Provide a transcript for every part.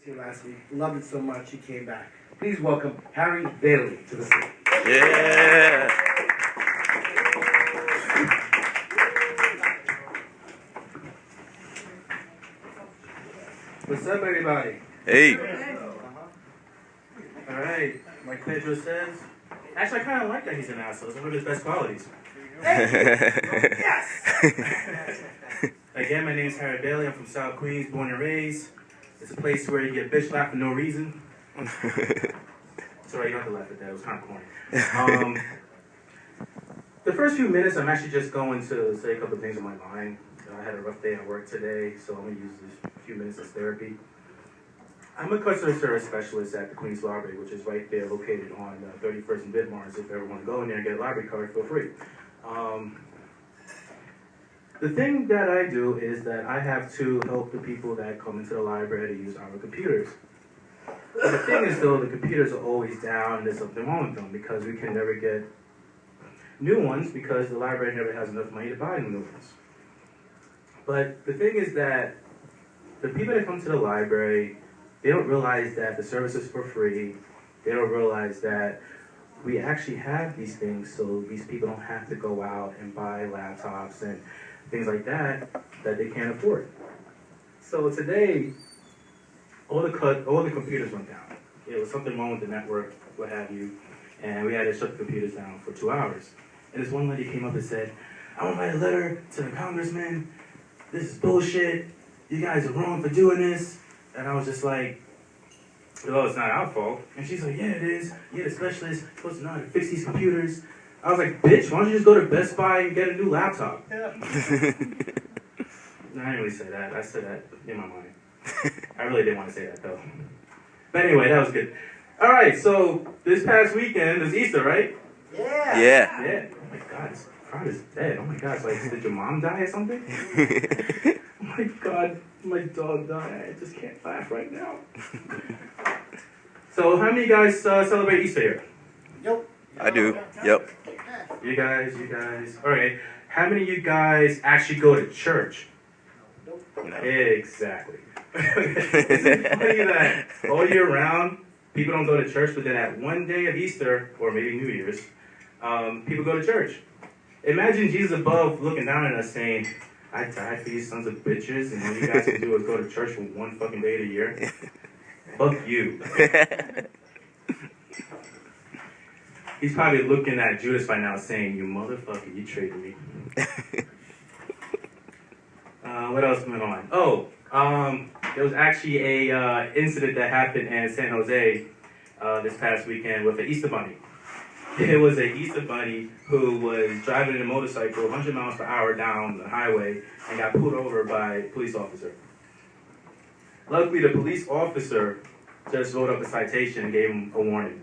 here last week. Loved it so much he came back. Please welcome Harry Bailey to the stage. Yeah. What's up, everybody? Hey. All right, like Pedro says, actually, I kind of like that he's an asshole. It's one of his best qualities. Yes! Again, my name's Harry Bailey. I'm from South Queens, born and raised. It's a place where you get bitch slapped for no reason. It's alright, you don't have to laugh at that. It was kind of corny. The first few minutes, I'm actually just going to say a couple of things on my mind. I had a rough day at work today, so I'm going to use this few minutes as therapy. I'm a customer service specialist at the Queens Library, which is right there located on 31st and Vidmars. If you ever want to go in there and get a library card, feel free. The thing that I do is that I have to help the people that come into the library to use our computers. But the thing is, though, the computers are always down and there's something wrong with them because we can never get new ones because the library never has enough money to buy new ones. But the thing is that the people that come to the library, they don't realize that the service is for free. They don't realize that we actually have these things so these people don't have to go out and buy laptops and things like that they can't afford. So today, all the computers went down. There was something wrong with the network, what have you, and we had to shut the computers down for 2 hours. And this one lady came up and said, I want to write a letter to the congressman. This is bullshit. You guys are wrong for doing this. And I was just like, well, it's not our fault. And she's like, yeah, it is. You're the specialist. You're supposed to know how to fix these computers. I was like, bitch, why don't you just go to Best Buy and get a new laptop? Yeah. No, I didn't really say that. I said that in my mind. I really didn't want to say that, though. But anyway, that was good. All right, so this past weekend is Easter, right? Yeah. Yeah. Yeah. Oh, my God. This crowd is dead. Oh, my God. It's like, did your mom die or something? Oh, my God. My dog died. I just can't laugh right now. So how many of you guys celebrate Easter here? Yep. I do. Yep. You guys. All right. How many of you guys actually go to church? No. Exactly. Isn't it funny that all year round, people don't go to church, but then at one day of Easter, or maybe New Year's, people go to church. Imagine Jesus above looking down at us saying, I died for you sons of bitches, and all you guys can do is go to church for one fucking day of the year. Fuck you. He's probably looking at Judas by now saying, you motherfucker, you traded me. What else went on? Oh, there was actually a incident that happened in San Jose this past weekend with an Easter bunny. It was an Easter bunny who was driving a motorcycle 100 miles per hour down the highway and got pulled over by a police officer. Luckily, the police officer just wrote up a citation and gave him a warning.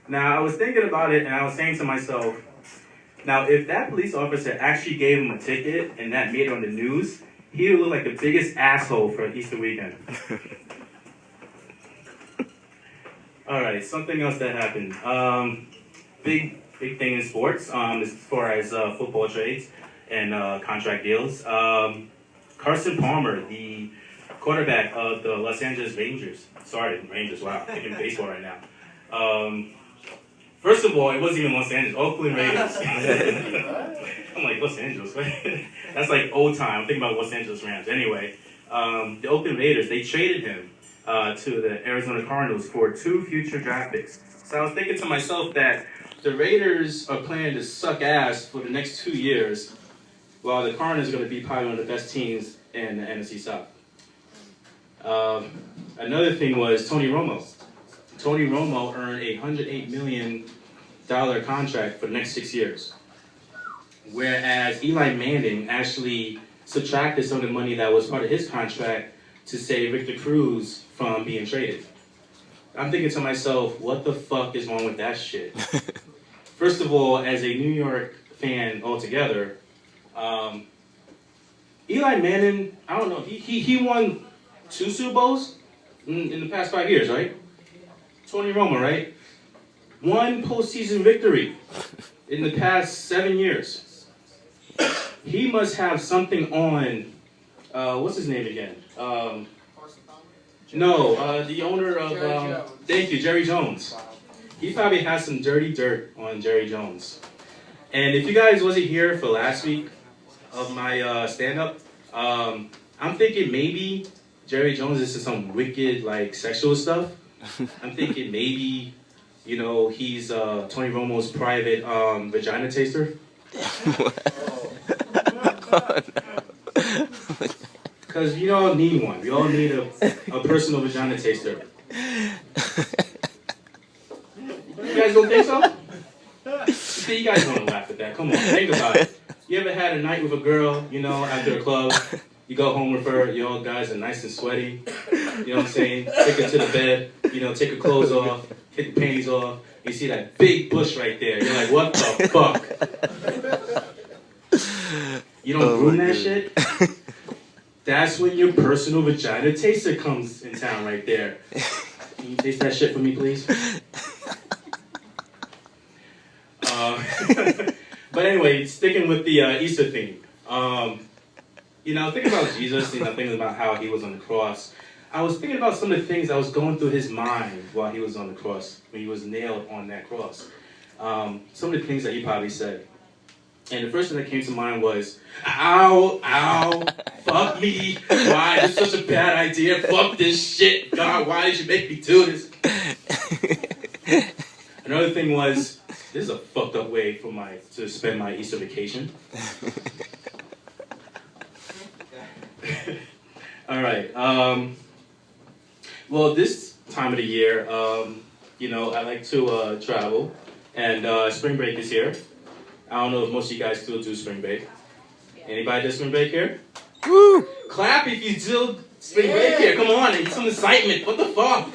Now, I was thinking about it and I was saying to myself, now, if that police officer actually gave him a ticket and that made it on the news, he would look like the biggest asshole for an Easter weekend. All right, something else that happened. Big thing in sports as far as football trades and contract deals. Carson Palmer, the quarterback of the Los Angeles Rangers. Sorry, Rangers, wow, I'm thinking baseball right now. First of all, it wasn't even Los Angeles, Oakland Raiders. I'm like, Los Angeles? That's like old time. I'm thinking about Los Angeles Rams. Anyway, the Oakland Raiders, they traded him to the Arizona Cardinals for 2 future draft picks. So I was thinking to myself that the Raiders are planning to suck ass for the next 2 years, while the Cardinals are going to be probably one of the best teams in the NFC South. Another thing was Tony Romo. Tony Romo earned a $108 million contract for the next 6 years. Whereas Eli Manning actually subtracted some of the money that was part of his contract to save Victor Cruz from being traded. I'm thinking to myself, what the fuck is wrong with that shit? First of all, as a New York fan altogether, Eli Manning, I don't know, he won 2 Super Bowls in the past 5 years, right? Tony Romo, right? 1 postseason victory in the past 7 years. He must have something on, what's his name again? No, the owner of, thank you, Jerry Jones. He probably has some dirty dirt on Jerry Jones. And if you guys wasn't here for last week of my stand-up, I'm thinking maybe Jerry Jones is some wicked, like, sexual stuff. I'm thinking maybe, you know, he's Tony Romo's private vagina taster. Because we all need one. We all need a personal vagina taster. You guys don't think so? See, you guys want to laugh at that. Come on, think about it. You ever had a night with a girl, you know, after a club? You go home with her, you all guys are nice and sweaty. You know what I'm saying? Take her to the bed, you know, take her clothes off, take the panties off. You see that big bush right there. You're like, what the fuck? You don't groom that shit? That's when your personal vagina taster comes in town right there. Can you taste that shit for me, please? But anyway, sticking with the Easter theme. You know, thinking about Jesus, you know, thinking about how he was on the cross. I was thinking about some of the things that was going through his mind while he was on the cross, when he was nailed on that cross. Some of the things that he probably said. And the first thing that came to mind was, ow, ow, fuck me. Why? This is such a bad idea. Fuck this shit. God, why did you make me do this? Another thing was, this is a fucked up way for to spend my Easter vacation. All right. Well, this time of the year, you know, I like to travel, and spring break is here. I don't know if most of you guys still do spring break. Anybody do spring break here? Woo! Clap if you do spring break here. Come on, I need some excitement. What the fuck?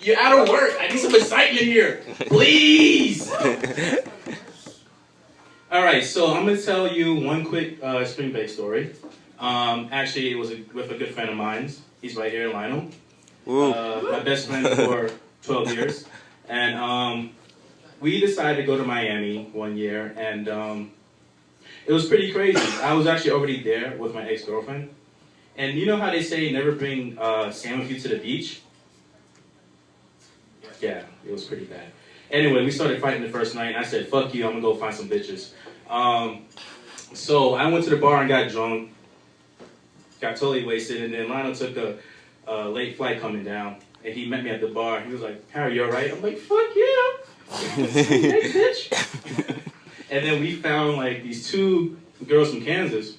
You're out of work. I need some excitement here. Please! All right, so I'm going to tell you one quick spring break story. Actually, it was with a good friend of mine. He's right here, Lionel. My best friend for 12 years. And we decided to go to Miami one year, and it was pretty crazy. I was actually already there with my ex-girlfriend. And you know how they say never bring Sam with you to the beach? Yeah, it was pretty bad. Anyway, we started fighting the first night, and I said, fuck you, I'm going to go find some bitches. So I went to the bar and got drunk. Got totally wasted, and then Lionel took a late flight coming down, and he met me at the bar. He was like, Harry, you alright? I'm like, fuck yeah! Hey, bitch! And then we found like these two girls from Kansas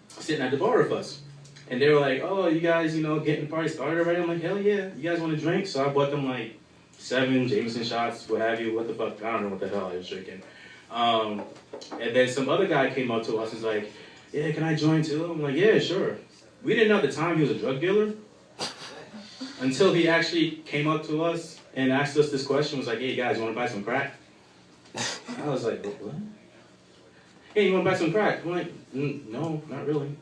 sitting at the bar with us. And they were like, oh, you guys, you know, getting the party started already? I'm like, hell yeah, you guys want to drink? So I bought them like 7 Jameson shots, what have you, what the fuck, I don't know what the hell I was drinking. And then some other guy came up to us and was like, yeah, can I join too? I'm like, yeah, sure. We didn't know at the time he was a drug dealer until he actually came up to us and asked us this question, was like, hey guys, you want to buy some crack? I was like, what? Hey, you want to buy some crack? I'm like, no, not really.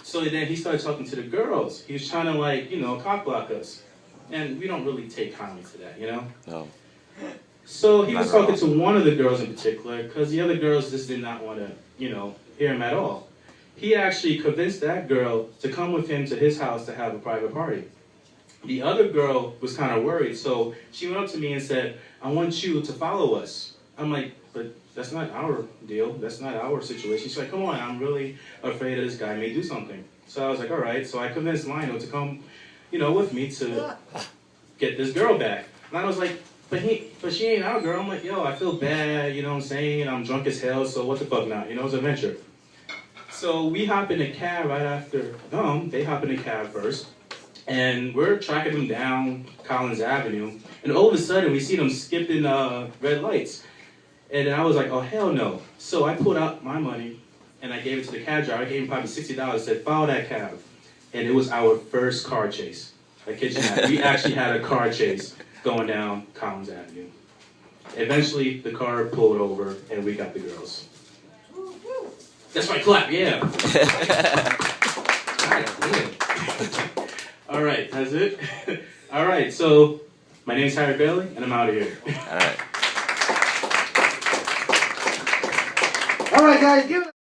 So then he started talking to the girls. He was trying to like, you know, cock block us. And we don't really take kindly to that, you know? No. So he was talking to one of the girls in particular, because the other girls just did not want to, you know, hear him at all. He actually convinced that girl to come with him to his house to have a private party. The other girl was kind of worried, so she went up to me and said, I want you to follow us. I'm like, but that's not our deal. That's not our situation. She's like, come on, I'm really afraid that this guy may do something. So I was like, all right. So I convinced Lionel to come, you know, with me to get this girl back. Lionel was like, but she ain't our girl. I'm like, yo, I feel bad, you know what I'm saying? I'm drunk as hell, so what the fuck not? You know, it's a venture. So we hop in a cab right after them. They hop in a cab first. And we're tracking them down Collins Avenue. And all of a sudden, we see them skipping red lights. And I was like, oh, hell no. So I pulled out my money, and I gave it to the cab driver. I gave him probably $60, said, follow that cab. And it was our first car chase. I kid you not. We actually had a car chase going down Collins Avenue. Eventually, the car pulled over, and we got the girls. That's my clap, yeah. All right, that's it. All right, so my name's Harry Bailey, and I'm out of here. All right. All right, guys, give it.